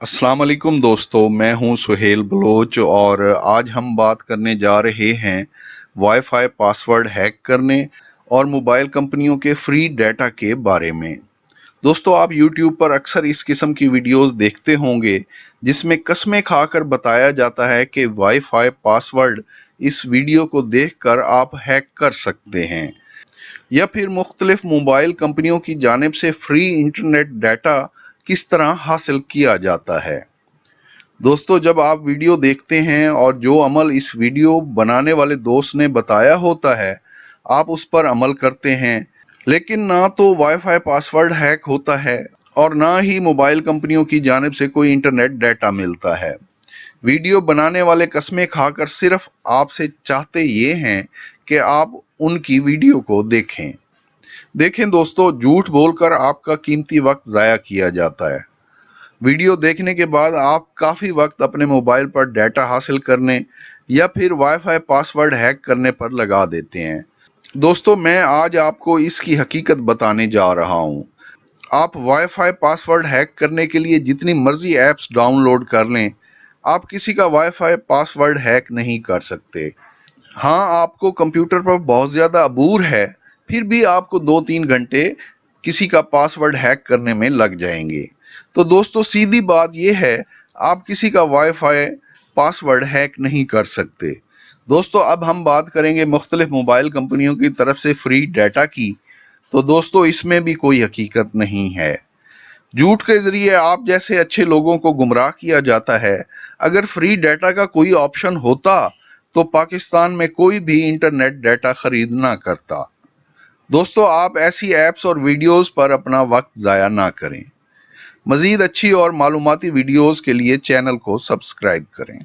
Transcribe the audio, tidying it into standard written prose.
अस्सलाम वालेकुम दोस्तों, मैं हूं सुहेल बलोच और आज हम बात करने जा रहे हैं वाईफाई पासवर्ड हैक करने और मोबाइल कंपनियों के फ्री डाटा के बारे में। दोस्तों, आप YouTube पर अक्सर इस किस्म की वीडियोस देखते होंगे जिसमें कस्में खाकर बताया जाता है कि वाईफाई पासवर्ड इस वीडियो को देखकर आप हैक कर सकते हैं या फिर मुख्तलिफ मोबाइल कंपनियों की जानिब से फ्री इंटरनेट डाटा किस तरह हासिल किया जाता है। दोस्तों, जब आप वीडियो देखते हैं और जो अमल इस वीडियो बनाने वाले दोस्त ने बताया होता है, आप उस पर अमल करते हैं, लेकिन ना तो वाईफाई पासवर्ड हैक होता है और ना ही मोबाइल कंपनियों की जानिब से कोई इंटरनेट डाटा मिलता है। वीडियो बनाने वाले कस्में खाकर सिर्फ आपसे चाहते ये हैं कि आप उनकी वीडियो को देखें दोस्तों, झूठ बोलकर आपका कीमती वक्त ज़ाया किया जाता है। वीडियो देखने के बाद आप काफ़ी वक्त अपने मोबाइल पर डाटा हासिल करने या फिर वाईफाई पासवर्ड हैक करने पर लगा देते हैं। दोस्तों, मैं आज आपको इसकी हकीकत बताने जा रहा हूं। आप वाईफाई पासवर्ड हैक करने के लिए जितनी मर्जी ऐप्स डाउनलोड कर लें, आप किसी का वाईफाई पासवर्ड हैक नहीं कर सकते। हाँ, आपको कंप्यूटर पर बहुत ज़्यादा अबूर है, फिर भी आपको 2-3 घंटे किसी का पासवर्ड हैक करने में लग जाएंगे। तो दोस्तों, सीधी बात यह है, आप किसी का वाईफाई पासवर्ड हैक नहीं कर सकते। दोस्तों, अब हम बात करेंगे मुख्तलिफ मोबाइल कंपनियों की तरफ से फ्री डाटा की। तो दोस्तों, इसमें भी कोई हकीकत नहीं है। झूठ के जरिए आप जैसे अच्छे लोगों को गुमराह किया जाता है। अगर फ्री डाटा का कोई ऑप्शन होता तो पाकिस्तान में कोई भी इंटरनेट डाटा खरीद ना करता। दोस्तों, आप ऐसी ऐप्स और वीडियोस पर अपना वक्त ज़ाया ना करें। मज़ीद अच्छी और मालूमाती वीडियोस के लिए चैनल को सब्सक्राइब करें।